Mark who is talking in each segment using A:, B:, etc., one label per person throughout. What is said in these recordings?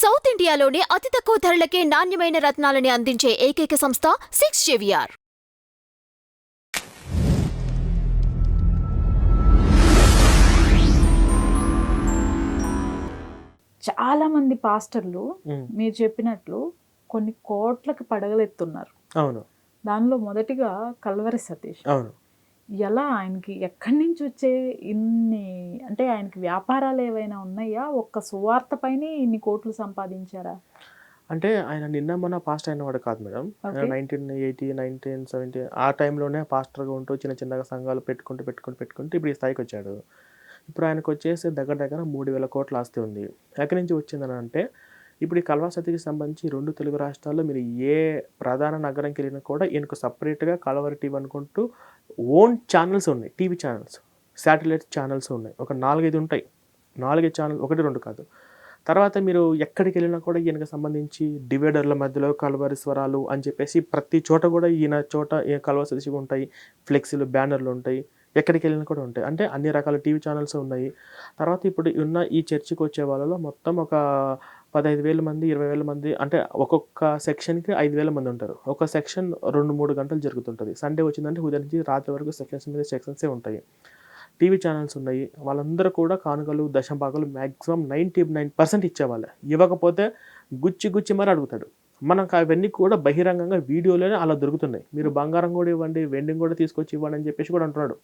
A: South ఇండియాలోనే అతి తక్కువ ధరలకే నాణ్యమైన రత్నాలని అందించే ఏకైక సంస్థ 6JVR.
B: చాలా మంది పాస్టర్లు మీరు చెప్పినట్లు కొన్ని కోట్లకి పడగలెత్తున్నారు.
C: అవును.
B: దానిలో మొదటిగా కల్వరి సతీష్.
C: అవును.
B: ఎలా ఆయనకి ఎక్కడి నుంచి వచ్చే ఇన్ని, అంటే ఆయనకి వ్యాపారాలు ఏవైనా ఉన్నాయా? ఒక్క సువార్త పైన ఇన్ని కోట్లు సంపాదించారా?
C: అంటే ఆయన నిన్న మొన్న పాస్ట్ అయిన వాడు కాదు మేడం. 1980, 1970 ఆ టైంలోనే పాస్టర్గా ఉంటూ చిన్న చిన్నగా సంఘాలు పెట్టుకుంటూ ఇప్పుడు ఈ స్థాయికి వచ్చాడు. ఇప్పుడు ఆయనకు వచ్చేసి దగ్గర 3,000 కోట్ల ఆస్తి ఉంది. ఎక్కడి నుంచి వచ్చిందని అంటే ఇప్పుడు ఈ కల్వా సతీష్కి సంబంధించి 2 తెలుగు రాష్ట్రాల్లో మీరు ఏ ప్రధాన నగరంకి వెళ్ళినా కూడా ఈయనకు సపరేట్గా కలవరి టీవీ అనుకుంటూ ఓన్ ఛానల్స్ ఉన్నాయి. టీవీ ఛానల్స్, శాటిలైట్ ఛానల్స్ ఉన్నాయి. ఒక 4-5 ఉంటాయి. 4 ఛానల్, 1-2 కాదు. తర్వాత మీరు ఎక్కడికి వెళ్ళినా కూడా ఈయనకు సంబంధించి డివైడర్ల మధ్యలో కలవరి స్వరాలు అని చెప్పేసి ప్రతి చోట కూడా ఈయన కల్వా సతీష్‌వి ఉంటాయి. ఫ్లెక్సీలు, బ్యానర్లు ఉంటాయి. ఎక్కడికి వెళ్ళినా కూడా ఉంటాయి. అంటే అన్ని రకాల టీవీ ఛానల్స్ ఉన్నాయి. తర్వాత ఇప్పుడు ఉన్న ఈ చర్చికి వచ్చే వాళ్ళలో మొత్తం ఒక 15,000 మంది, 20,000 మంది, అంటే ఒక్కొక్క సెక్షన్‌కి 5,000 మంది ఉంటారు. ఒక సెక్షన్ 2-3 గంటలు జరుగుతుంటది. సండే వచ్చిందంటే ఉదయం నుంచి రాత్రి వరకు సెక్షన్స్ మీద సెక్షన్సే ఉంటాయి. టీవీ ఛానల్స్ ఉన్నాయి. వాళ్ళందరూ కూడా కానుకలు, దశంభాగాలు మాక్సిమం 99% ఇచ్చేవాళ్ళే. ఇవ్వకపోతే గుచ్చి మరి అడుగుతాడు. మనకు అవన్నీ కూడా బహిరంగంగా వీడియోలోనే అలా దొరుకుతున్నాయి. మీరు బంగారం కూడా ఇవ్వండి, వెండిని కూడా తీసుకొచ్చి ఇవ్వండి అని చెప్పేసి కూడా అంటున్నాడు.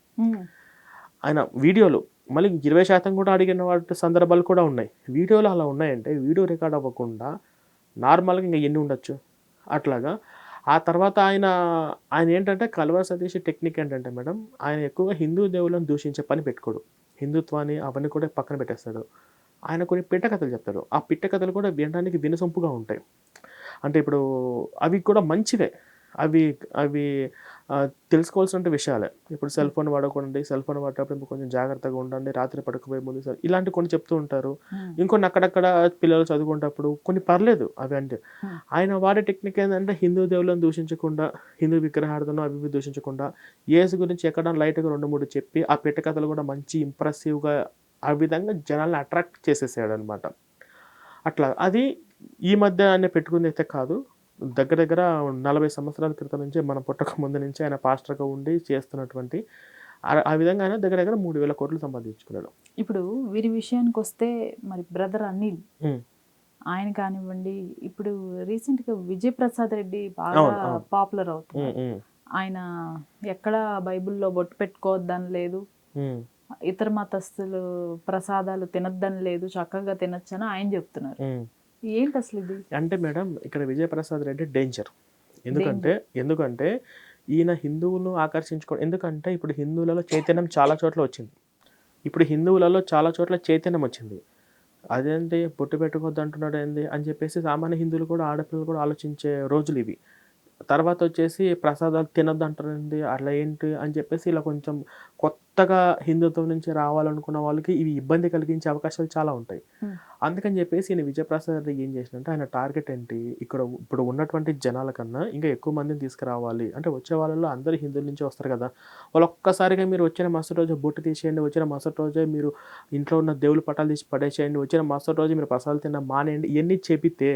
C: ఆయన వీడియోలు మళ్ళీ 20% కూడా అడిగిన వాటి సందర్భాలు కూడా ఉన్నాయి. వీడియోలు అలా ఉన్నాయంటే వీడియో రికార్డ్ అవ్వకుండా నార్మల్గా ఇంకా ఎన్ని ఉండొచ్చు. అట్లాగా ఆ తర్వాత ఆయన ఏంటంటే కల్వా సతీష్ టెక్నిక్ ఏంటంటే మేడం, ఆయన ఎక్కువగా హిందూ దేవులను దూషించే పని పెట్టుకోడు. హిందుత్వాన్ని అవన్నీ కూడా పక్కన పెట్టేస్తాడు. ఆయన కొన్ని పిట్టకథలు చెప్తాడు. ఆ పిట్టకథలు కూడా వినడానికి వినసొంపుగా ఉంటాయి. అంటే ఇప్పుడు అవి కూడా మంచివే. అవి తెలుసుకోవాల్సిన విషయాలే. ఇప్పుడు సెల్ ఫోన్ వాడకండి, సెల్ ఫోన్ వాడేటప్పుడు కొంచెం జాగ్రత్తగా ఉండండి, రాత్రి పడుకోబోయే ముందు ఇలాంటి కొన్ని చెప్తూ ఉంటారు. ఇంకొన్ని అక్కడక్కడ పిల్లలు చదువుకునేటప్పుడు కొన్ని పర్లేదు అవి. అంటే ఆయన వాడే టెక్నిక్ ఏంటంటే హిందూ దేవులను దూషించకుండా, హిందూ విగ్రహార్థను అవి దూషించకుండా యేసు గురించి ఎక్కడ లైట్గా 2-3 చెప్పి ఆ పెట్ట కథలు కూడా మంచి ఇంప్రెసివ్గా ఆ విధంగా జనాల్ని అట్రాక్ట్ చేసేసాడు అనమాట. అట్లా అది ఈ మధ్య ఆయన పెట్టుకుంది అయితే కాదు. దగ్గర 40 సంవత్సరాల క్రితం నుంచి మన పుట్టక ముందు నుంచి ఆయన పాస్టర్గా ఉండి చేస్తున్నటువంటి ఆ విధంగా ఆయన దగ్గర 3,000 కోట్లు సంపాదించుకున్నాడు.
B: ఇప్పుడు వీరి విషయానికి వస్తే మరి బ్రదర్ అనిల్ ఆయన కానివ్వండి, ఇప్పుడు రీసెంట్గా విజయ్ ప్రసాద్ రెడ్డి బాగా పాపులర్ అవుతుంది. ఆయన ఎక్కడ బైబిల్లో బొట్టు పెట్టుకోవద్దని లేదు, ఇతర మతస్థులు ప్రసాదాలు తినొద్దని లేదు, చక్కగా తినొచ్చని ఆయన చెప్తున్నారు. ఏంటి అసలు ఇది? అంటే
C: మేడం ఇక్కడ విజయప్రసాద్ రెడ్డి డేంజర్. ఎందుకంటే ఈయన హిందువులను ఎందుకంటే ఇప్పుడు హిందువులలో చైతన్యం చాలా చోట్ల వచ్చింది. అదేంటి బొట్టు పెట్టుకోవద్దు అంటున్నాడు ఏంది అని చెప్పేసి సామాన్య హిందువులు కూడా, ఆడపిల్లలు కూడా ఆలోచించే రోజులు ఇవి. తర్వాత వచ్చేసి ప్రసాదాలు తినొద్దు అంటారండి, అట్లా ఏంటి అని చెప్పేసి ఇలా కొంచెం కొత్తగా హిందుత్వం నుంచి రావాలనుకున్న వాళ్ళకి ఇవి ఇబ్బంది కలిగించే అవకాశాలు చాలా ఉంటాయి. అందుకని చెప్పేసి ఈయన విజయప్రసాద్ రెడ్డి ఏం చేసినంటే ఆయన టార్గెట్ ఏంటి, ఇప్పుడు ఉన్నటువంటి జనాల కన్నా ఇంకా ఎక్కువ మందిని తీసుకురావాలి. అంటే వచ్చే వాళ్ళలో అందరూ హిందువుల నుంచి వస్తారు కదా, వాళ్ళు ఒక్కసారిగా మీరు వచ్చిన మరుసటి రోజు బొట్టు తీసేయండి, వచ్చిన మరుసటి రోజే మీరు ఇంట్లో ఉన్న దేవుళ్ళ పటాలు తీసి పడేసేయండి, వచ్చిన మరుసటి రోజు మీరు ప్రసాదాలు తిన్న మానేయండి, ఇవన్నీ చెబితే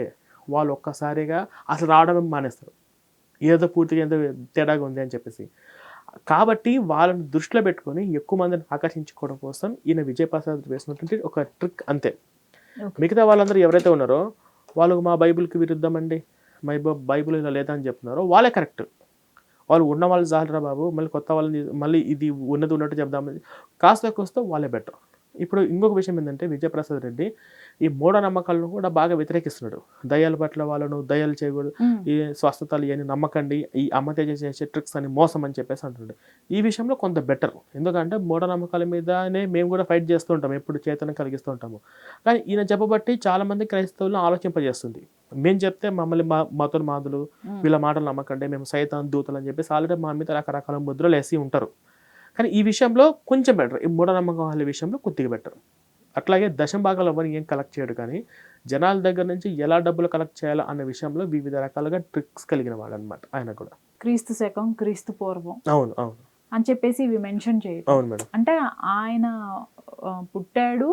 C: వాళ్ళు ఒక్కసారిగా అసలు రావడం మానేస్తారు. ఏదో పూర్తిగా ఏదో తేడాగా ఉంది అని చెప్పేసి. కాబట్టి వాళ్ళని దృష్టిలో పెట్టుకొని ఎక్కువ మందిని ఆకర్షించుకోవడం కోసం ఈయన విజయప్రసాద్ వేసినటువంటి ఒక ట్రిక్ అంతే. మిగతా వాళ్ళందరూ ఎవరైతే ఉన్నారో వాళ్ళు మా బైబిల్కి విరుద్ధం అండి, బైబిల్ ఇలా లేదా అని చెప్తున్నారో వాళ్ళే కరెక్ట్. వాళ్ళు ఉన్న వాళ్ళు చాలరా బాబు, మళ్ళీ కొత్త వాళ్ళని మళ్ళీ ఇది ఉన్నట్టు చెప్దామని కాస్త వాళ్ళే బెటర్. ఇప్పుడు ఇంకొక విషయం ఏంటంటే విజయప్రసాద్ రెడ్డి ఈ మూఢనమ్మకాలను కూడా బాగా వ్యతిరేకిస్తున్నాడు. దయ్యాల పట్ల వాళ్ళను దయ్యాలు చేయకూడదు, ఈ స్వస్థతలు ఇవన్నీ నమ్మకండి, ఈ అమ్మతేజ చేసే ట్రిక్స్ అని మోసం అని చెప్పేసి అంటున్నాడు. ఈ విషయంలో కొంత బెటర్. ఎందుకంటే మూఢనమ్మకాల మీదనే మేము కూడా ఫైట్ చేస్తూ ఉంటాం, ఎప్పుడు చైతన్యం కలిగిస్తూ ఉంటాము. కానీ ఈయన చెప్పబట్టి చాలామంది క్రైస్తవులను ఆలోచింపజేస్తుంది. మేము చెప్తే మమ్మల్ని మతులు మాదులు, వీళ్ళ మాటలు నమ్మకండి, మేము సైతాన్ దూతలు అని చెప్పేసి ఆల్రెడీ మా మీద రకరకాల ముద్రలు వేసి ఉంటారు. కానీ ఈ విషయంలో కొంచెం బెటర్, ఈ మూఢనమ్మకాల విషయంలో కొద్దిగా బెటర్. అట్లాగే దశంభాగాలు ఎవరిని ఏం కలెక్ట్ చేయడు, కానీ జనాల దగ్గర నుంచి ఎలా డబ్బులు కలెక్ట్ చేయాలో అన్న విషయంలో వివిధ రకాలుగా ట్రిక్స్ కలిగిన వాడు అనమాట ఆయన కూడా.
B: క్రీస్తు శకం, క్రీస్తు పూర్వం
C: అవును
B: అని చెప్పేసి ఇవి మెన్షన్ చేయడం.
C: అవును మేడం.
B: అంటే ఆయన పుట్టాడు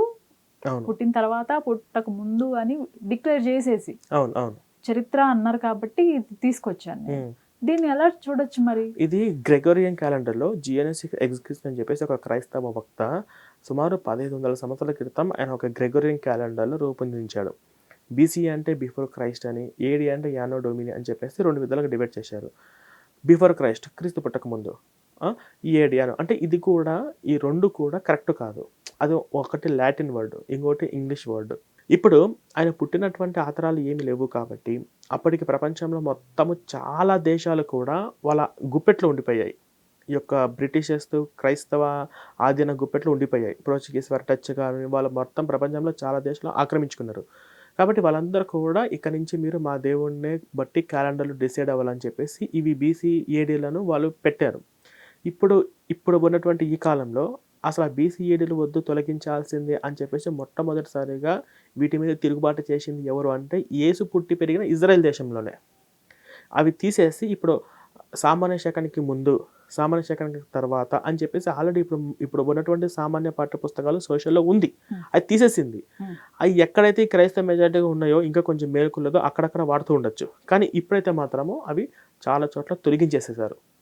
C: అవును
B: పుట్టిన తర్వాత పుట్టక ముందు అని డిక్లేర్ చేసేసి
C: అవును అవును
B: చరిత్ర అన్నారు కాబట్టి ఇది తీసుకొచ్చాను నేను.
C: ఉమ్.
B: దీన్ని ఎలా చూడొచ్చు మరి?
C: ఇది గ్రెగోరియన్ క్యాలెండర్లో జిఎన్ఎస్ ఎగ్జిక్యూషన్ అని చెప్పేసి ఒక క్రైస్తవ వక్త సుమారు 1500 సంవత్సరాల క్రితం ఆయన ఒక గ్రెగోరియన్ క్యాలెండర్లో రూపొందించాడు. బీసీ అంటే బిఫోర్ క్రైస్ట్ అని, ఏడి అంటే యానో డొమిని అని చెప్పేసి 2 విధాలుగా డివైడ్ చేశారు. బిఫోర్ క్రైస్ట్ క్రీస్తు పుట్టక ముందు, ఈ ఏడి యానో అంటే ఇది కూడా, ఈ రెండు కూడా కరెక్ట్ కాదు. అది ఒకటి లాటిన్ వర్డ్, ఇంకోటి ఇంగ్లీష్ వర్డ్. ఇప్పుడు ఆయన పుట్టినటువంటి ఆధారాలు ఏమి లేవు కాబట్టి అప్పటికి ప్రపంచంలో మొత్తము చాలా దేశాలు కూడా వాళ్ళ గుప్పెట్లో ఉండిపోయాయి. ఈ యొక్క బ్రిటిషర్స్ క్రైస్తవ ఆధీన గుప్పెట్లో ఉండిపోయాయి. పోర్చుగీస్ వారు టచ్ కానీ వాళ్ళు మొత్తం ప్రపంచంలో చాలా దేశాలు ఆక్రమించుకున్నారు. కాబట్టి వాళ్ళందరూ కూడా ఇక్కడి నుంచి మీరు మా దేవుడిని బట్టి క్యాలెండర్లు డిసైడ్ అవ్వాలని చెప్పేసి ఇవి బీసీ ఏడీలను వాళ్ళు పెట్టారు. ఇప్పుడు ఇప్పుడు ఉన్నటువంటి ఈ కాలంలో అసలు ఆ బీసీ ఏడీలు వద్దు, తొలగించాల్సిందే అని చెప్పేసి మొట్టమొదటిసారిగా వీటి మీద తిరుగుబాటు చేసింది ఎవరు అంటే యేసు పుట్టి పెరిగిన ఇజ్రాయెల్ దేశంలోనే. అవి తీసేసి ఇప్పుడు సామాన్య శకానికి ముందు, సామాన్య శకానికి తర్వాత అని చెప్పేసి ఆల్రెడీ ఇప్పుడు ఉన్నటువంటి సామాన్య పాఠ్య పుస్తకాలు సోషల్లో ఉంది. అది తీసేసింది. అవి ఎక్కడైతే ఈ క్రైస్తవ మెజారిటీగా ఉన్నాయో ఇంకా కొంచెం మేలుకున్నదో అక్కడక్కడ వాడుతూ ఉండొచ్చు. కానీ ఇప్పుడైతే మాత్రము అవి చాలా చోట్ల తొలగించేసేసారు.